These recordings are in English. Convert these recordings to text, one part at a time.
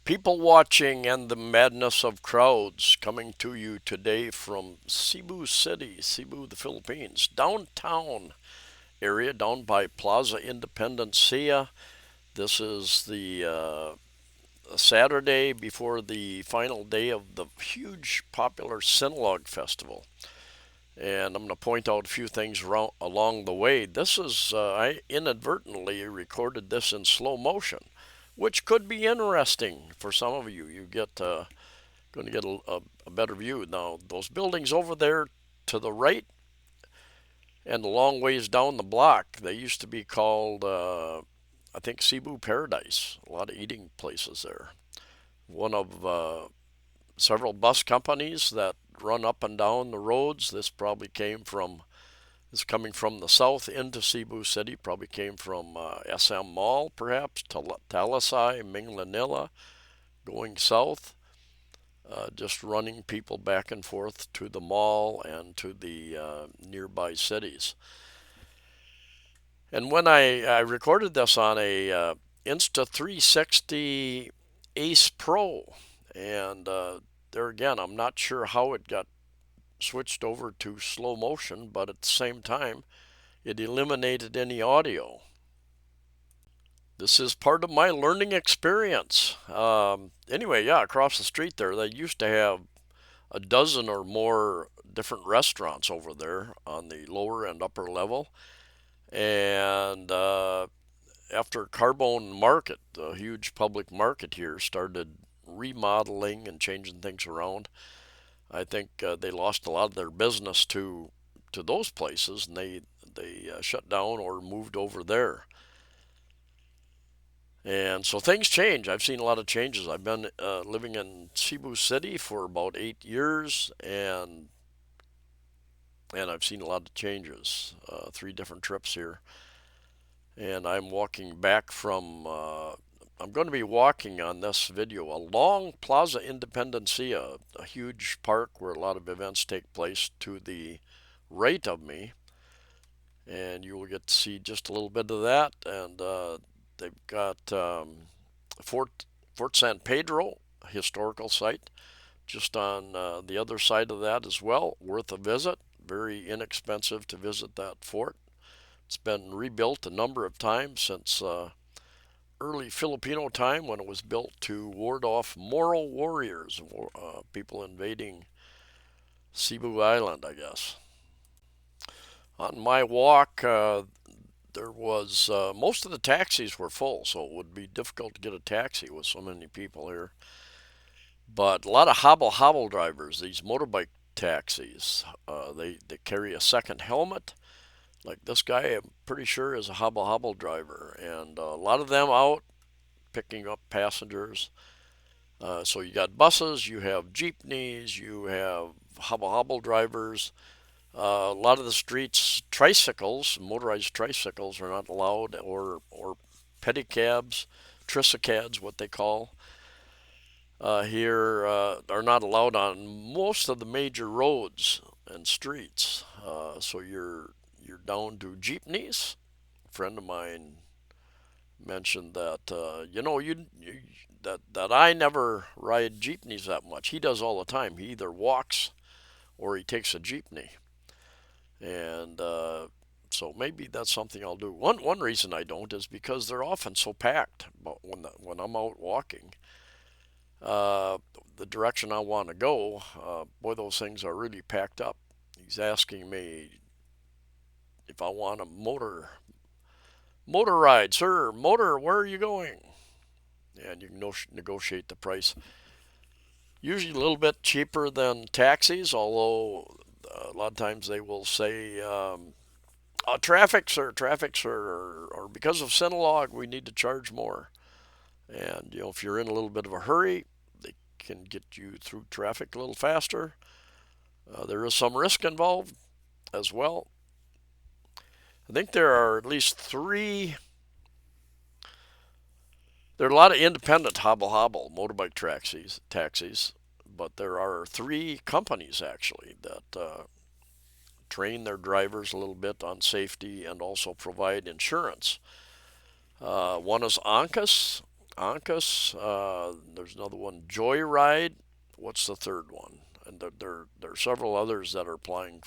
People watching and the madness of crowds coming to you today from Cebu City, Cebu, the Philippines, downtown area down by Plaza Independencia. This is the Saturday before the final day of the huge popular Sinulog Festival. And I'm going to point out a few things along the way. I inadvertently recorded this in slow motion, which could be interesting for some of you. You get going to get a better view. Now, those buildings over there to the right and a long ways down the block, they used to be called, I think, Cebu Paradise. A lot of eating places there. One of several bus companies that run up and down the roads. This coming from the south into Cebu City. Probably came from SM Mall, perhaps, Talisay, Minglanilla, going south. Just running people back and forth to the mall and to the nearby cities. And when I recorded this on a Insta360 Ace Pro, and there again, I'm not sure how it got switched over to slow motion, but at the same time, it eliminated any audio. This is part of my learning experience. Anyway, yeah, across the street there, they used to have a dozen or more different restaurants over there on the lower and upper level. And after Carbone Market, the huge public market here, started remodeling and changing things around, I think they lost a lot of their business to those places, and they shut down or moved over there. And so things change. I've seen a lot of changes. I've been living in Cebu City for about 8 years, and I've seen a lot of changes. 3 different trips here, and I'm walking back from. I'm going to be walking on this video along Plaza Independencia, a huge park where a lot of events take place, to the right of me, and you will get to see just a little bit of that. And they've got Fort Fort San Pedro, a historical site, just on the other side of that as well. Worth a visit. Very inexpensive to visit that fort. It's been rebuilt a number of times since early Filipino time, when it was built to ward off Moro warriors, people invading Cebu Island, I guess. On my walk, there was most of the taxis were full, so it would be difficult to get a taxi with so many people here. But a lot of hobble hobble drivers, these motorbike taxis, they carry a second helmet. Like this guy, I'm pretty sure is a hobble hobble driver, and a lot of them out picking up passengers. So you got buses, you have jeepneys, you have hobble hobble drivers. A lot of the streets, tricycles, motorized tricycles, are not allowed, or pedicabs, tricycads, what they call here, are not allowed on most of the major roads and streets. So you're down to jeepneys. A friend of mine mentioned that that I never ride jeepneys that much. He does all the time. He either walks or he takes a jeepney, and so maybe that's something I'll do. One reason I don't is because they're often so packed. But when I'm out walking, uh, the direction I want to go, boy, those things are really packed up. He's asking me if I want a motor ride, sir. Motor, where are you going? And you can negotiate the price. Usually a little bit cheaper than taxis, although a lot of times they will say, traffic, sir, or because of Sinulog, we need to charge more. And if you're in a little bit of a hurry, they can get you through traffic a little faster. There is some risk involved as well. I think there are at least three. There are a lot of independent hobble hobble motorbike taxis, but there are 3 companies actually that train their drivers a little bit on safety and also provide insurance. One is Ancas. Ankus. There's another one, Joyride. What's the third one? And there are several others that are applying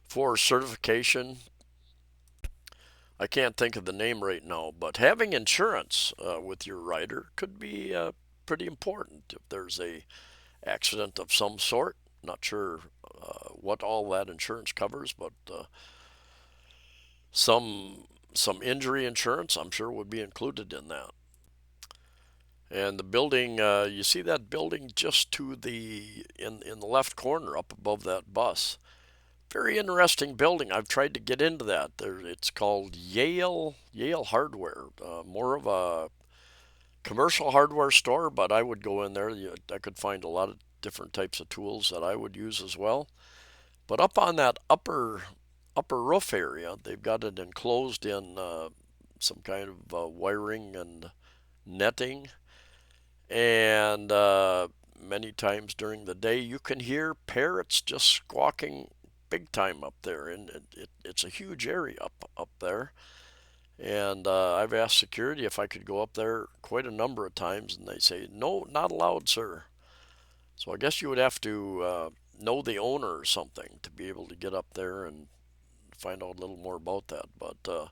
for certification. I can't think of the name right now, but having insurance with your rider could be pretty important if there's a accident of some sort. Not sure what all that insurance covers, but some some injury insurance I'm sure would be included in that. And the building, you see that building just to the in the left corner up above that bus. Very interesting building. I've tried to get into that. It's called Yale Hardware. More of a commercial hardware store, but I would go in there. I could find a lot of different types of tools that I would use as well. But up on that upper roof area, they've got it enclosed in some kind of wiring and netting. And many times during the day, you can hear parrots just squawking big time up there, and it's a huge area up there. And I've asked security if I could go up there quite a number of times, and they say no, not allowed, sir. So I guess you would have to know the owner or something to be able to get up there and find out a little more about that. But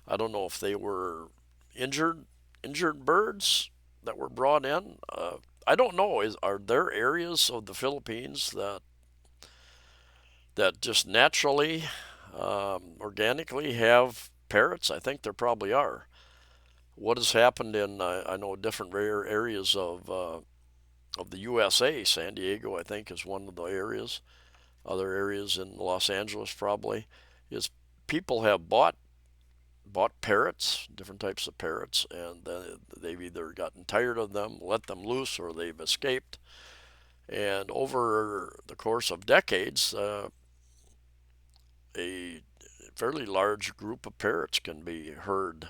I don't know if they were injured injured birds that were brought in. I don't know. Are there areas of the Philippines that just naturally, organically have parrots? I think there probably are. What has happened in I know different rare areas of the USA. San Diego, I think, is one of the areas. Other areas in Los Angeles probably is people have bought parrots, different types of parrots, and they've either gotten tired of them, let them loose, or they've escaped. And over the course of decades, a fairly large group of parrots can be heard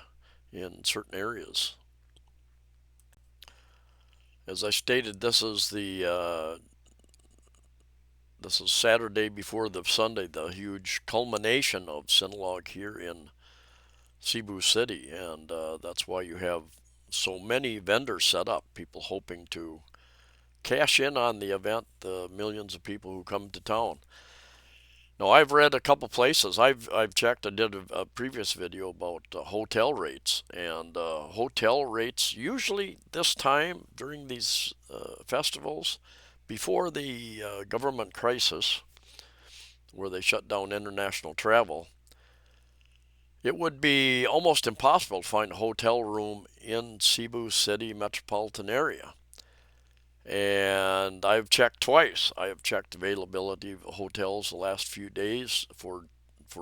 in certain areas. As I stated, this is Saturday before the Sunday, the huge culmination of Sinulog here in Cebu City, and that's why you have so many vendors set up, people hoping to cash in on the event, the millions of people who come to town. Now, I've read a couple places. I've checked. I did a previous video about hotel rates, and hotel rates usually this time during these festivals, before the government crisis, where they shut down international travel, it would be almost impossible to find a hotel room in Cebu City metropolitan area. And I've checked twice. I have checked availability of hotels the last few days for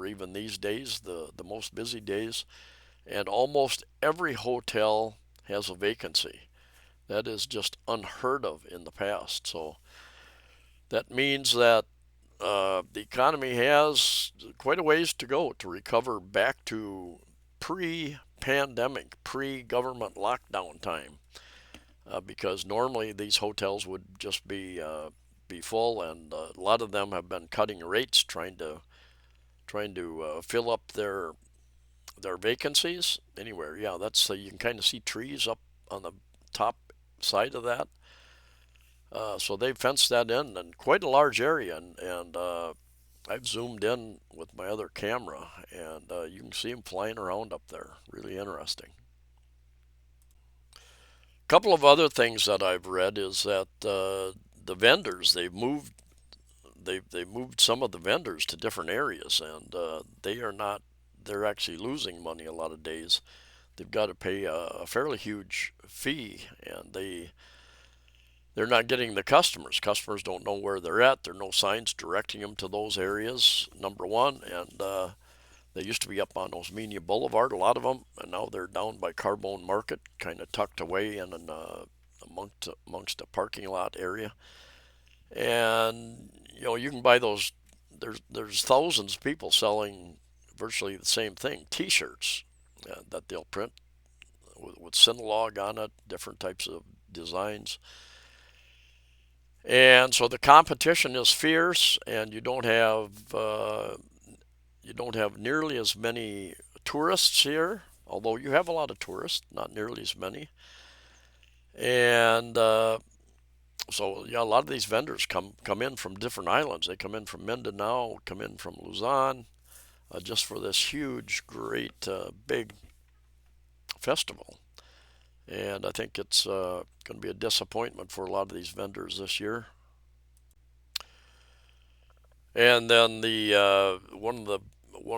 even these days, the most busy days, and almost every hotel has a vacancy. That is just unheard of in the past. So that means that the economy has quite a ways to go to recover back to pre-pandemic, pre-government lockdown time. Because normally these hotels would just be full, and a lot of them have been cutting rates, trying to fill up their vacancies anywhere. Yeah, that's you can kind of see trees up on the top side of that. So they've fenced that in, and quite a large area, and I've zoomed in with my other camera, and you can see them flying around up there. Really interesting. A couple of other things that I've read is that the vendors they've moved some of the vendors to different areas, and they are not they're actually losing money a lot of days. They've got to pay a fairly huge fee, and they're not getting the customers. Customers don't know where they're at. There are no signs directing them to those areas, number one. And they used to be up on Osmeña Boulevard, a lot of them, and now they're down by Carbone Market, kind of tucked away in an, amongst a parking lot area. And you can buy those. There's thousands of people selling virtually the same thing, T-shirts that they'll print with Sinulog on it, different types of designs. And so the competition is fierce, and you don't have nearly as many tourists here, although you have a lot of tourists, not nearly as many. And so yeah, a lot of these vendors come in from different islands. They come in from Mindanao, come in from Luzon, just for this huge, great, big festival. And I think it's going to be a disappointment for a lot of these vendors this year. And then the one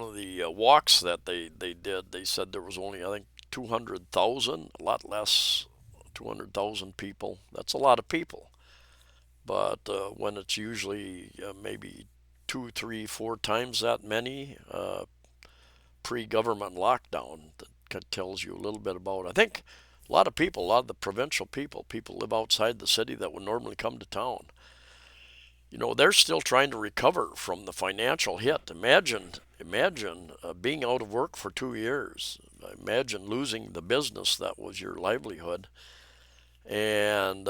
of the walks that they did, they said there was only, I think, 200,000, a lot less, 200,000 people. That's a lot of people. But when it's usually maybe two, three, four times that many pre-government lockdown, that tells you a little bit about. I think a lot of people, a lot of the provincial people live outside the city that would normally come to town. They're still trying to recover from the financial hit. Imagine being out of work for 2 years. Imagine losing the business that was your livelihood, and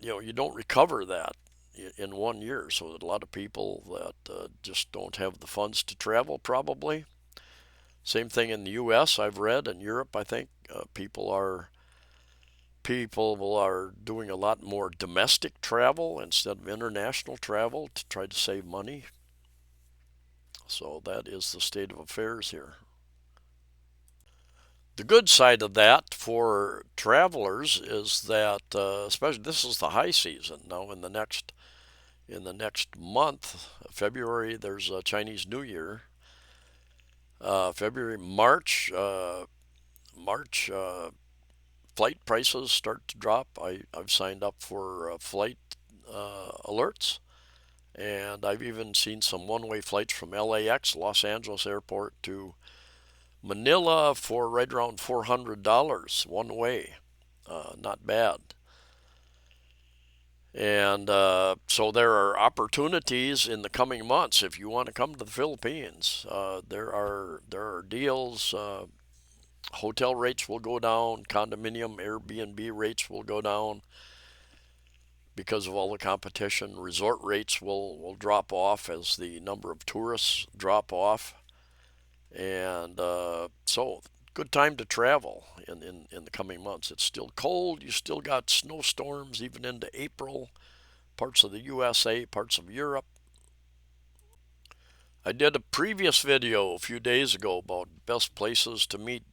you don't recover that in 1 year. So a lot of people that just don't have the funds to travel, probably. Same thing in the U.S. I've read. In Europe, I think people are doing a lot more domestic travel instead of international travel to try to save money. So that is the state of affairs here. The good side of that for travelers is that, especially this is the high season now. In the next month, February, there's a Chinese New Year. February, March, flight prices start to drop. I've signed up for flight alerts, and I've even seen some one-way flights from LAX, Los Angeles Airport, to Manila for right around $400 one way. Not bad. And so there are opportunities in the coming months if you want to come to the Philippines. There are deals. Hotel rates will go down. Condominium, Airbnb rates will go down because of all the competition. Resort rates will drop off as the number of tourists drop off. And so, good time to travel in the coming months. It's still cold. You still got snowstorms even into April. Parts of the USA, parts of Europe. I did a previous video a few days ago about best places to meet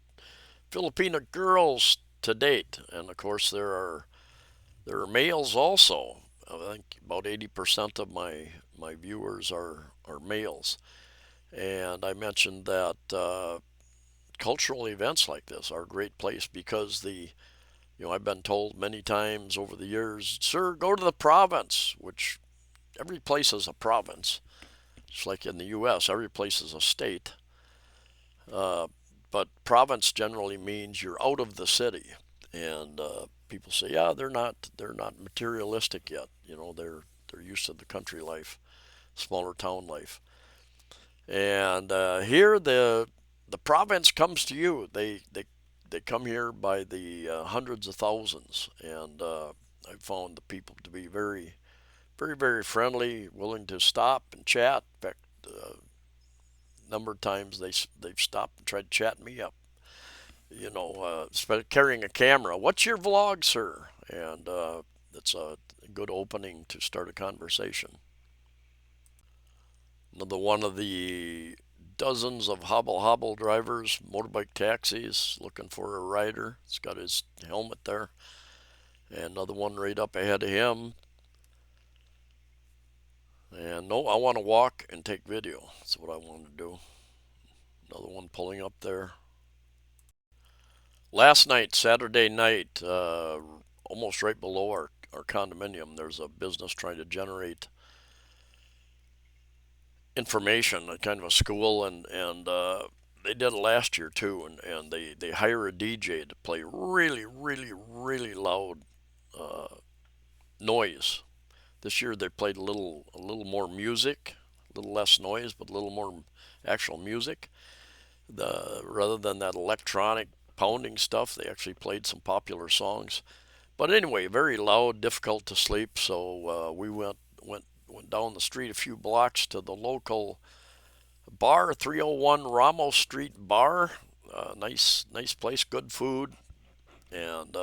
Filipino girls to date, and of course there are males also. I think about 80% of my viewers are males, and I mentioned that cultural events like this are a great place because I've been told many times over the years, sir, go to the province, which every place is a province. Just like in the U.S., every place is a state. Uh, but province generally means you're out of the city, and people say, yeah, they're not materialistic yet. They're used to the country life, smaller town life, and here the province comes to you. They come here by the hundreds of thousands, and I've found the people to be very, very, very friendly, willing to stop and chat. In fact, number of times they've stopped and tried to chat me up. Carrying a camera. What's your vlog, sir? And it's a good opening to start a conversation. Another one of the dozens of hobble hobble drivers, motorbike taxis, looking for a rider. He's got his helmet there. And another one right up ahead of him. And no, I want to walk and take video. That's what I want to do. Another one pulling up there. Last night, Saturday night, almost right below our condominium, there's a business trying to generate information, a kind of a school, and they did it last year too, and they hire a DJ to play really, really, really loud noise. This year they played a little more music, a little less noise, but a little more actual music. Rather than that electronic pounding stuff, they actually played some popular songs. But anyway, very loud, difficult to sleep. So we went down the street a few blocks to the local bar, 301 Ramos Street Bar. Nice place, good food, and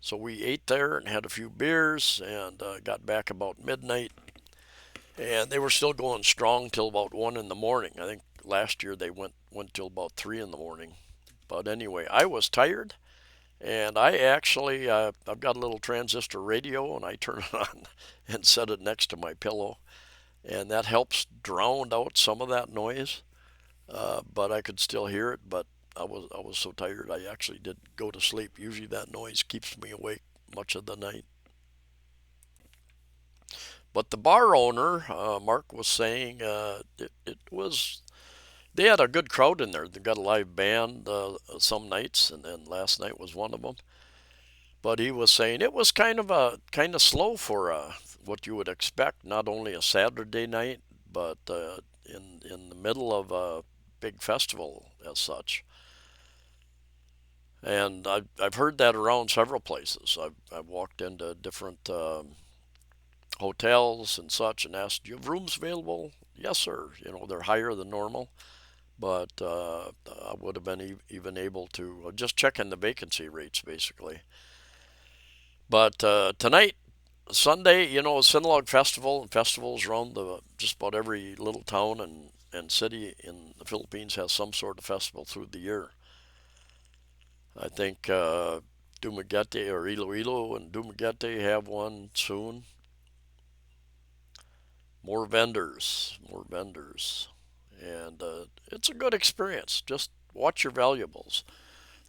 so we ate there and had a few beers and got back about midnight. And they were still going strong till about 1 in the morning. I think last year they went till about 3 in the morning. But anyway, I was tired, and I actually I've got a little transistor radio, and I turn it on and set it next to my pillow, and that helps drown out some of that noise. But I could still hear it. But I was so tired I actually did go to sleep. Usually that noise keeps me awake much of the night. But the bar owner, Mark, was saying it was they had a good crowd in there. They got a live band some nights, and then last night was one of them. But he was saying it was kind of slow for what you would expect. Not only a Saturday night, but in the middle of a big festival as such. And I've heard that around several places. I've walked into different hotels and such and asked, "Do you have rooms available?" Yes, sir. You know, they're higher than normal, but I would have been even able to just check in the vacancy rates basically. But tonight, Sunday, you know, Sinulog Festival and festivals around the just about every little town and city in the Philippines has some sort of festival through the year. I think Dumaguete or Iloilo and Dumaguete have one soon. More vendors, and it's a good experience. Just watch your valuables.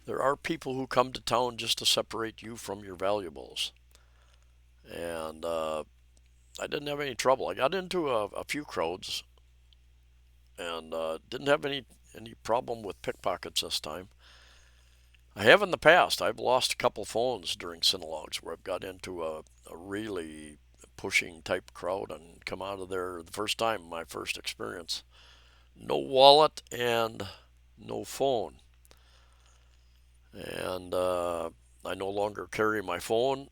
There are people who come to town just to separate you from your valuables, and I didn't have any trouble. I got into a few crowds and didn't have any problem with pickpockets this time. I have in the past. I've lost a couple phones during Sinologues where I've got into a really pushing type crowd and come out of there the first time, my first experience. No wallet and no phone. And I no longer carry my phone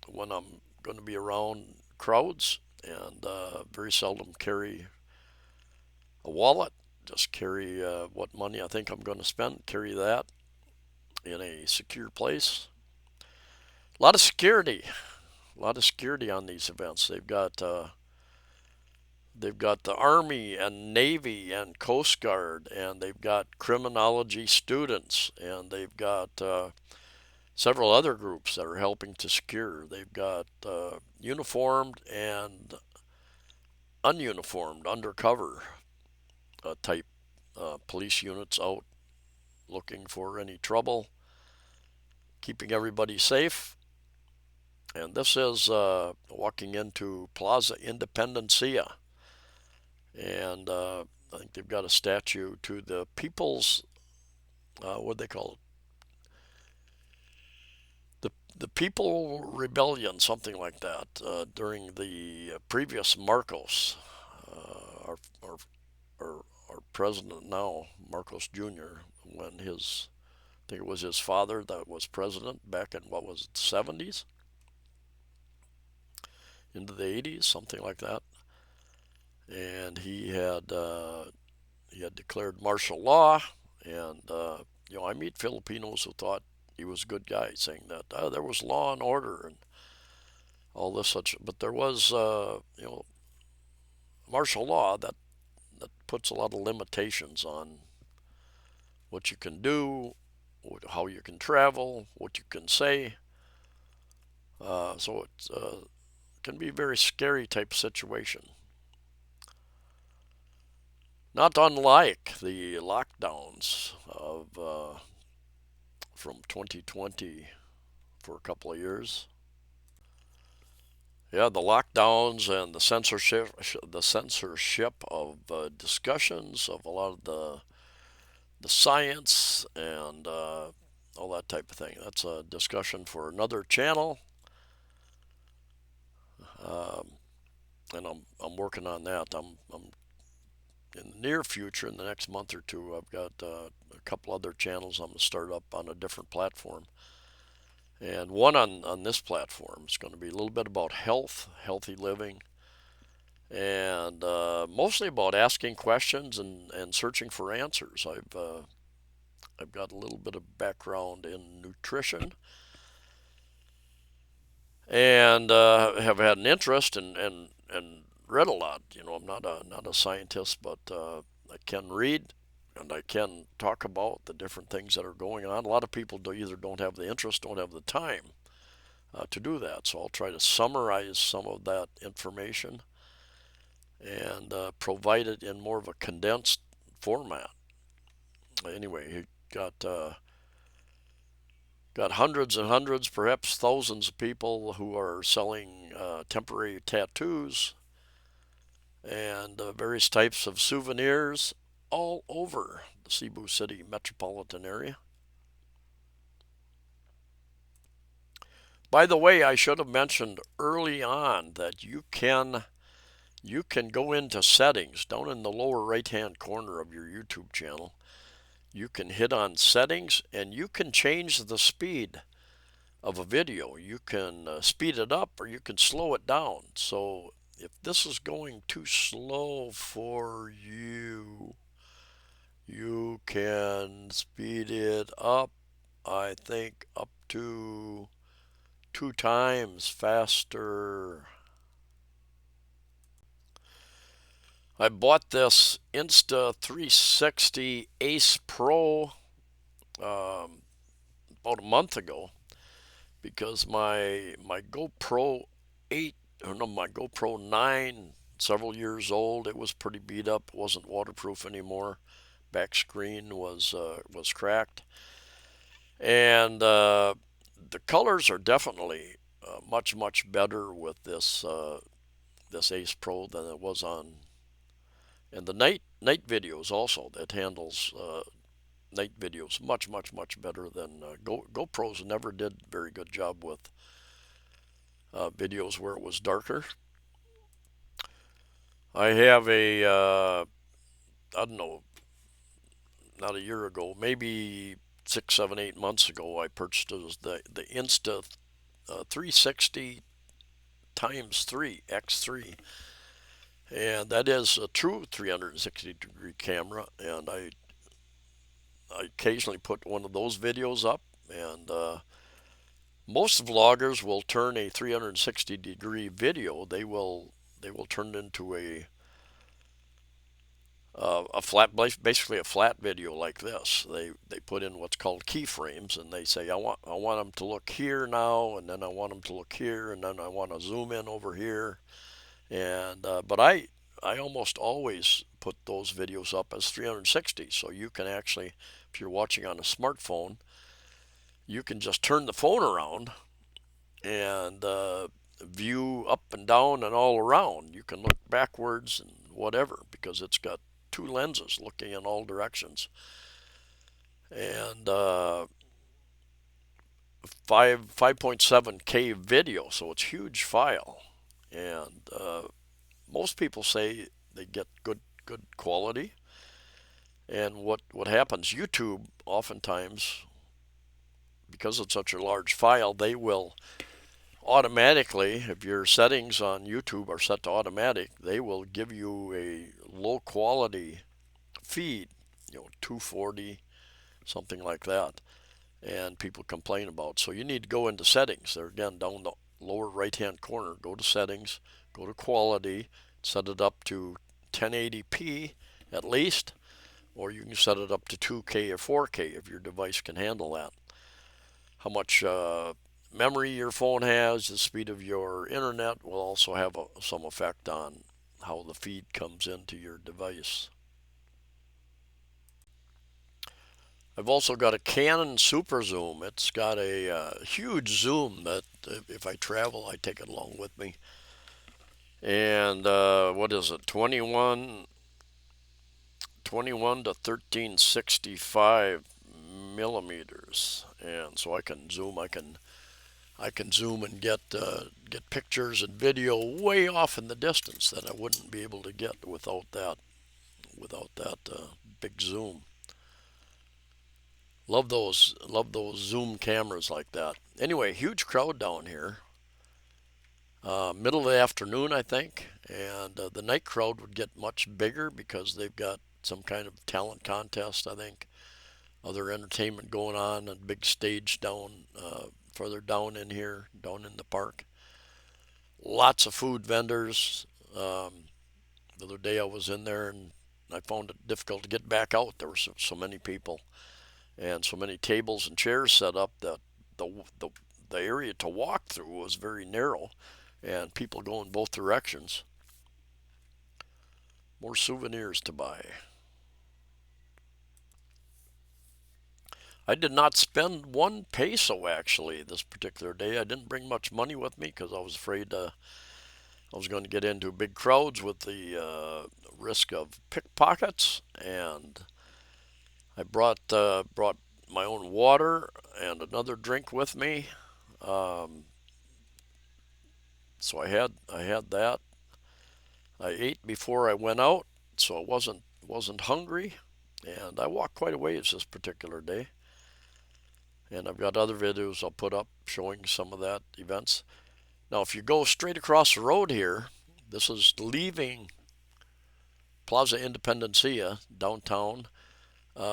when I'm going to be around crowds, and very seldom carry a wallet. Just carry what money I think I'm going to spend, carry that in a secure place. A lot of security, a lot of security on these events. They've got the Army and Navy and Coast Guard, and they've got criminology students, and they've got several other groups that are helping to secure. They've got uniformed and ununiformed, undercover type police units out looking for any trouble, keeping everybody safe. And this is walking into Plaza Independencia, and I think they've got a statue to the People's, what do they call it? The People Rebellion, something like that, during the previous Marcos, our, our president now, Marcos Jr., when I think it was his father that was president back in what was it, the 70s into the 80s, something like that. And he had declared martial law, and I meet Filipinos who thought he was a good guy, saying that there was law and order and all this such, but there was martial law that puts a lot of limitations on what you can do, how you can travel, what you can say. So it can be a very scary type of situation. Not unlike the lockdowns of from 2020 for a couple of years. Yeah, the lockdowns and the censorship of discussions of a lot of the science and all that type of thing. That's a discussion for another channel, um, and I'm working on that. I'm in the near future, in the next month or two, I've got a couple other channels I'm going to start up on a different platform. And one on this platform is going to be a little bit about health, healthy living, and mostly about asking questions and searching for answers. I've got a little bit of background in nutrition, and have had an interest and read a lot. You know, I'm not a scientist, but I can read and I can talk about the different things that are going on. A lot of people either don't have the interest, don't have the time to do that. So I'll try to summarize some of that information and provide it in more of a condensed format. Anyway, he got hundreds and hundreds, perhaps thousands of people who are selling temporary tattoos and various types of souvenirs all over the Cebu City metropolitan area. By the way, I should have mentioned early on that you can go into settings down in the lower right hand corner of your YouTube channel. You can hit on settings and you can change the speed of a video. You can speed it up or you can slow it down. So if this is going too slow for you, you can speed it up, I think, up to 2 times faster. I bought this Insta360 Ace Pro about a month ago because my GoPro 8 or no my GoPro 9 several years old, it was pretty beat up, wasn't waterproof anymore. Back screen was cracked, and the colors are definitely much better with this Ace Pro than it was on. And the night videos also, that handles night videos much better than GoPros never did a very good job with videos where it was darker. I have I don't know, not a year ago, maybe 6, 7, 8 months ago, I purchased the Insta 360 times 3 X3, and that is a true 360-degree camera. And I occasionally put one of those videos up, and most vloggers will turn a 360-degree video. They will turn it into a flat, basically a flat video like this. They put in what's called keyframes, and they say I want them to look here now, and then I want them to look here, and then I want to zoom in over here. And but I almost always put those videos up as 360, so you can actually, if you're watching on a smartphone, you can just turn the phone around and view up and down and all around. You can look backwards and whatever because it's got two lenses looking in all directions, and 5.7K video, so it's a huge file. And most people say they get good quality. And what happens? YouTube oftentimes, because it's such a large file, they will automatically, if your settings on YouTube are set to automatic, they will give you a low quality feed, 240, something like that, and people complain about. So you need to go into settings. There again, down the lower right hand corner, go to settings, go to quality, set it up to 1080p at least, or you can set it up to 2K or 4K if your device can handle that. How much memory your phone has, the speed of your internet will also have some effect on how the feed comes into your device. I've also got a Canon Super Zoom. It's got a huge zoom that if I travel, I take it along with me. And what is it? 21 to 1365 millimeters. And so I can zoom. I can zoom and get pictures and video way off in the distance that I wouldn't be able to get without that big zoom. Love those zoom cameras like that. Anyway, huge crowd down here. Middle of the afternoon, I think, and the night crowd would get much bigger because they've got some kind of talent contest, I think, other entertainment going on, and big stage down further down in here, down in the park. Lots of food vendors. The other day I was in there and I found it difficult to get back out. There were so many people and so many tables and chairs set up that the, the, the area to walk through was very narrow and people go in both directions. More souvenirs to buy. I did not spend 1 peso actually this particular day. I didn't bring much money with me because I was afraid I was going to get into big crowds with the risk of pickpockets, and I brought my own water and another drink with me. Um, so I had that. I ate before I went out, so I wasn't hungry, and I walked quite a ways this particular day. And I've got other videos I'll put up showing some of that events. Now, if you go straight across the road here, this is leaving Plaza Independencia downtown.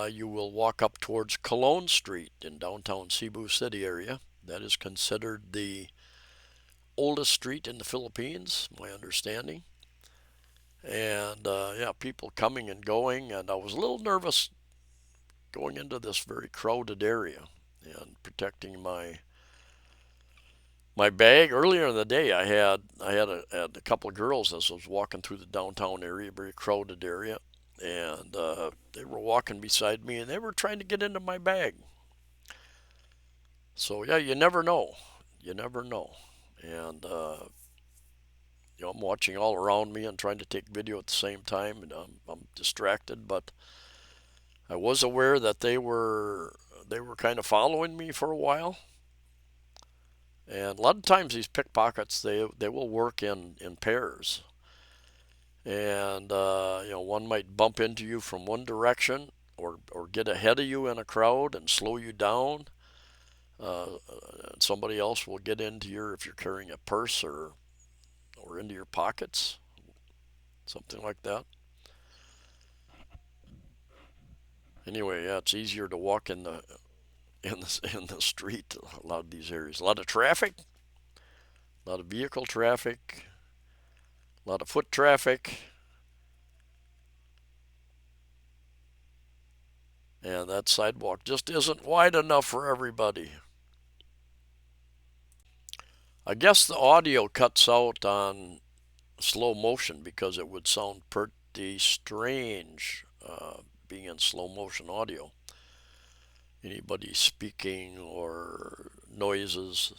You will walk up towards Colon Street in downtown Cebu City area. That is considered the oldest street in the Philippines, my understanding. And yeah, people coming and going. And I was a little nervous going into this very crowded area and protecting my bag. Earlier in the day, I had a couple of girls as I was walking through the downtown area, very crowded area, and they were walking beside me and they were trying to get into my bag. So yeah, you never know. You never know. And I'm watching all around me and trying to take video at the same time, and I'm distracted. But I was aware that they were kind of following me for a while. And a lot of times these pickpockets they will work in pairs, and one might bump into you from one direction or get ahead of you in a crowd and slow you down. Somebody else will get into if you're carrying a purse or into your pockets, something like that. Anyway, yeah, it's easier to walk in the street. A lot of these areas, a lot of traffic, a lot of vehicle traffic, a lot of foot traffic, and that sidewalk just isn't wide enough for everybody. I guess the audio cuts out on slow motion because it would sound pretty strange being in slow motion audio. Anybody speaking or noises.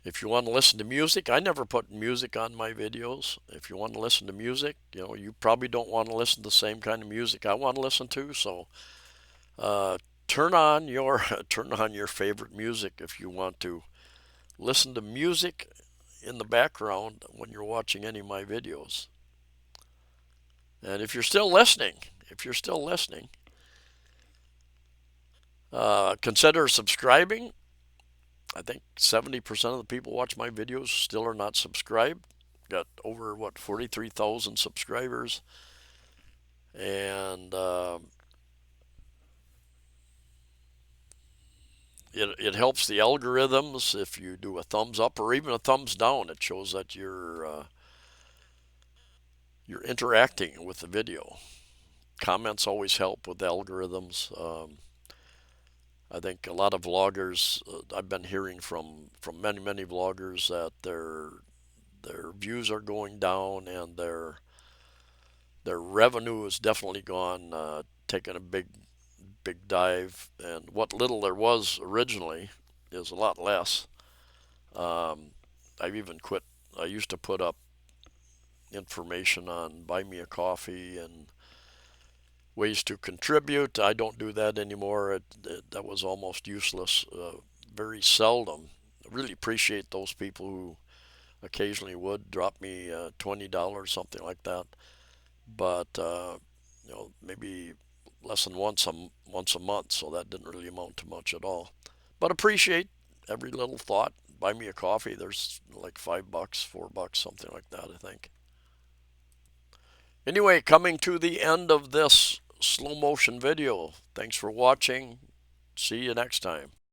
If you want to listen to music, I never put music on my videos. If you want to listen to music, you probably don't want to listen to the same kind of music I want to listen to. So uh, turn on your turn on your favorite music if you want to listen to music in the background when you're watching any of my videos. And if you're still listening, consider subscribing. I think 70% of the people watch my videos still are not subscribed. Got over 43,000 subscribers, and it helps the algorithms if you do a thumbs up or even a thumbs down. It shows that you're interacting with the video. Comments always help with algorithms. I think a lot of vloggers, I've been hearing from many vloggers that their views are going down and their revenue has definitely gone taken a big dive, and what little there was originally is a lot less. Um, I've even quit. I used to put up information on buy me a coffee and ways to contribute. I don't do that anymore. That was almost useless. Very seldom. I really appreciate those people who occasionally would drop me $20, something like that. But maybe less than once a month, so that didn't really amount to much at all. But appreciate every little thought. Buy me a coffee. There's like $5, $4, something like that, I think. Anyway, coming to the end of this slow motion video. Thanks for watching. See you next time.